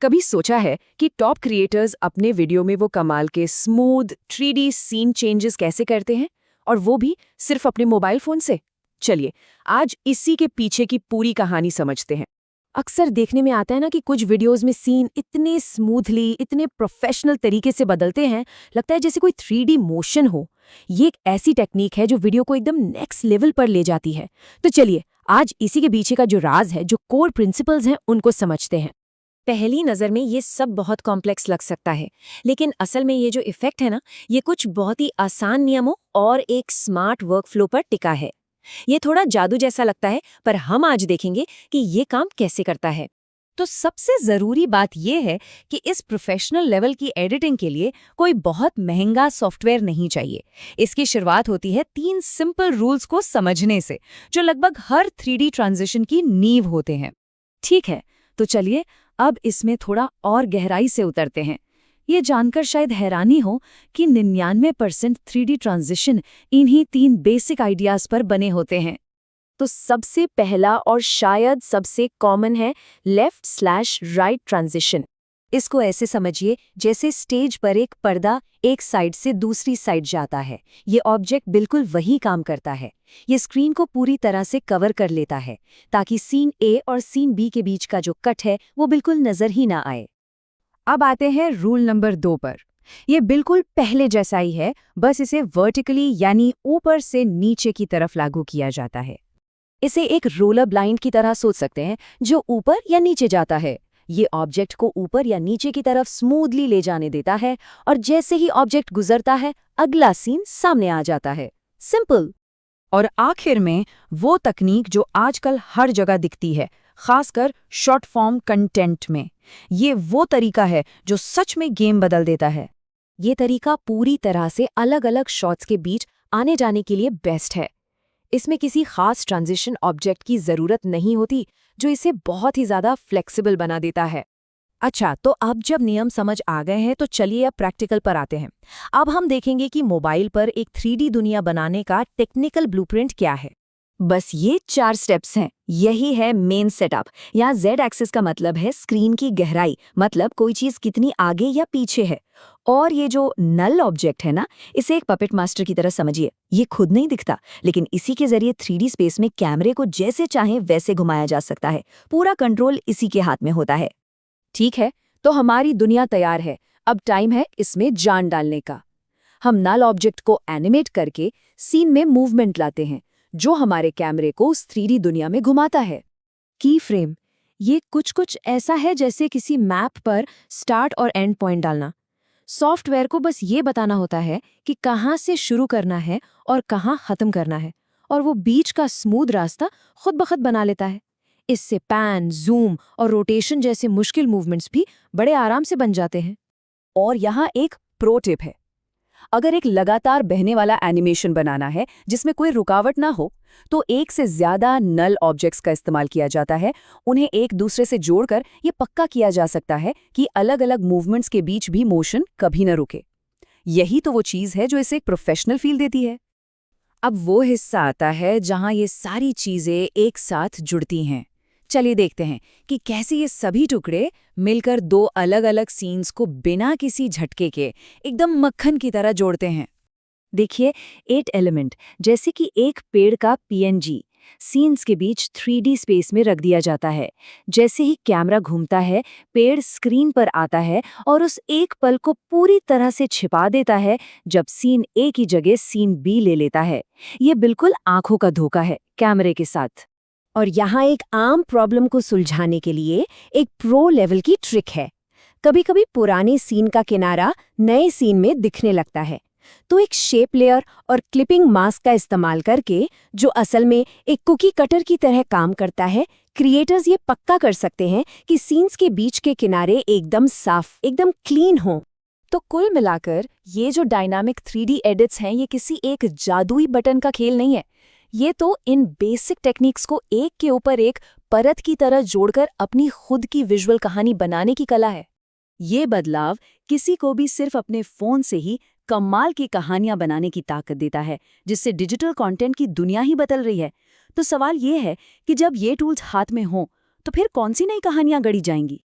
कभी सोचा है कि टॉप क्रिएटर्स अपने वीडियो में वो कमाल के स्मूथ 3D सीन चेंजेस कैसे करते हैं, और वो भी सिर्फ अपने मोबाइल फोन से? चलिए आज इसी के पीछे की पूरी कहानी समझते हैं। अक्सर देखने में आता है ना कि कुछ वीडियोस में सीन इतने स्मूथली, इतने प्रोफेशनल तरीके से बदलते हैं, लगता है जैसे कोई 3D मोशन हो। ये एक ऐसी टेक्निक है जो वीडियो को एकदम नेक्स्ट लेवल पर ले जाती है। तो चलिए आज इसी के पीछे का जो राज है, जो कोर प्रिंसिपल्स हैं, उनको समझते हैं। पहली नज़र में ये सब बहुत कॉम्प्लेक्स लग सकता है, लेकिन असल में ये जो इफेक्ट है ना, ये कुछ बहुत ही आसान नियमों और एक स्मार्ट वर्कफ्लो पर टिका है। ये थोड़ा जादू जैसा लगता है, पर हम आज देखेंगे कि ये काम कैसे करता है। तो सबसे ज़रूरी बात यह है कि इस प्रोफेशनल लेवल की एडिटिंग के लिए कोई बहुत महंगा सॉफ्टवेयर नहीं चाहिए। इसकी शुरुआत होती है 3 सिंपल रूल्स को समझने से, जो लगभग हर 3D ट्रांजिशन की नींव होते हैं। ठीक है, तो चलिए अब इसमें थोड़ा और गहराई से उतरते हैं। ये जानकर शायद हैरानी हो कि 99% 3D ट्रांजिशन इन्हीं 3 बेसिक आइडियाज पर बने होते हैं। तो सबसे पहला और शायद सबसे कॉमन है लेफ्ट/राइट ट्रांजिशन। इसको ऐसे समझिए जैसे स्टेज पर एक पर्दा एक साइड से दूसरी साइड जाता है। ये ऑब्जेक्ट बिल्कुल वही काम करता है। ये स्क्रीन को पूरी तरह से कवर कर लेता है ताकि सीन ए और सीन बी के बीच का जो कट है वो बिल्कुल नजर ही ना आए। अब आते हैं रूल नंबर 2 पर। ये बिल्कुल पहले जैसा ही है, बस इसे वर्टिकली यानी ऊपर से नीचे की तरफ लागू किया जाता है। इसे एक रोलर ब्लाइंड की तरह सोच सकते हैं, जो ऊपर या नीचे जाता है। ये ऑब्जेक्ट को ऊपर या नीचे की तरफ स्मूथली ले जाने देता है, और जैसे ही ऑब्जेक्ट गुजरता है अगला सीन सामने आ जाता है। सिंपल। और आखिर में वो तकनीक जो आजकल हर जगह दिखती है, खासकर शॉर्ट फॉर्म कंटेंट में। ये वो तरीका है जो सच में गेम बदल देता है। ये तरीका पूरी तरह से अलग-अलग शॉट्स के बीच आने जाने के लिए बेस्ट है। इसमें किसी खास ट्रांजिशन ऑब्जेक्ट की ज़रूरत नहीं होती, जो इसे बहुत ही ज़्यादा फ्लेक्सिबल बना देता है। अच्छा, तो अब जब नियम समझ आ गए हैं तो चलिए अब प्रैक्टिकल पर आते हैं। अब हम देखेंगे कि मोबाइल पर एक 3D दुनिया बनाने का टेक्निकल ब्लूप्रिंट क्या है। बस ये 4 स्टेप्स हैं। यही है मेन सेटअप। यहाँ Z एक्सिस का मतलब है स्क्रीन की गहराई, मतलब कोई चीज़ कितनी आगे या पीछे है। और ये जो नल ऑब्जेक्ट है ना, इसे एक पपेट मास्टर की तरह समझिए। ये खुद नहीं दिखता, लेकिन इसी के जरिए 3D स्पेस में कैमरे को जैसे चाहे वैसे घुमाया जा सकता है। पूरा कंट्रोल इसी के हाथ में होता है। ठीक है, तो हमारी दुनिया तैयार है। अब टाइम है इसमें जान डालने का। हम नल ऑब्जेक्ट को एनिमेट करके सीन में मूवमेंट लाते हैं, जो हमारे कैमरे को उस 3D दुनिया में घुमाता है। की फ्रेम, ये कुछ ऐसा है जैसे किसी मैप पर स्टार्ट और एंड पॉइंट डालना। सॉफ्टवेयर को बस ये बताना होता है कि कहाँ से शुरू करना है और कहाँ खत्म करना है, और वो बीच का स्मूथ रास्ता खुद ब खुद बना लेता है। इससे पैन, जूम और रोटेशन जैसे मुश्किल मूवमेंट्स भी बड़े आराम से बन जाते हैं। और यहाँ एक प्रो टिप है। अगर एक लगातार बहने वाला एनिमेशन बनाना है जिसमें कोई रुकावट ना हो, तो एक से ज्यादा नल ऑब्जेक्ट्स का इस्तेमाल किया जाता है। उन्हें एक दूसरे से जोड़कर ये पक्का किया जा सकता है कि अलग अलग मूवमेंट्स के बीच भी मोशन कभी न रुके। यही तो वो चीज़ है जो इसे एक प्रोफेशनल फील देती है। अब वो हिस्सा आता है जहां ये सारी चीजें एक साथ जुड़ती हैं। चलिए देखते हैं कि कैसे ये सभी टुकड़े मिलकर 2 अलग-अलग सीन्स को बिना किसी झटके के एकदम मक्खन की तरह जोड़ते हैं। देखिए, 8 एलिमेंट जैसे कि एक पेड़ का PNG सीन्स के बीच 3D स्पेस में रख दिया जाता है। जैसे ही कैमरा घूमता है, पेड़ स्क्रीन पर आता है और उस एक पल को पूरी तरह से छिपा देता है, जब सीन A की जगह सीन B ले लेता है। ये बिल्कुल आंखों का धोखा है कैमरे के साथ। और यहाँ एक आम प्रॉब्लम को सुलझाने के लिए एक प्रो लेवल की ट्रिक है। कभी-कभी पुराने सीन का किनारा नए सीन में दिखने लगता है, तो एक शेप लेयर और क्लिपिंग मास्क का इस्तेमाल करके, जो असल में एक कुकी कटर की तरह काम करता है, क्रिएटर्स ये पक्का कर सकते हैं कि सीन्स के बीच के किनारे एकदम साफ, एकदम क्लीन हों। तो कुल मिलाकर ये जो डायनामिक 3D एडिट्स हैं, ये किसी एक जादुई बटन का खेल नहीं है। ये तो इन बेसिक टेक्निक्स को एक के ऊपर एक परत की तरह जोड़कर अपनी खुद की विजुअल कहानी बनाने की कला है। ये बदलाव किसी को भी सिर्फ अपने फोन से ही कमाल की कहानियां बनाने की ताकत देता है, जिससे डिजिटल कंटेंट की दुनिया ही बदल रही है। तो सवाल ये है कि जब ये टूल्स हाथ में हों, तो फिर कौन सी नई कहानियां गढ़ी जाएंगी?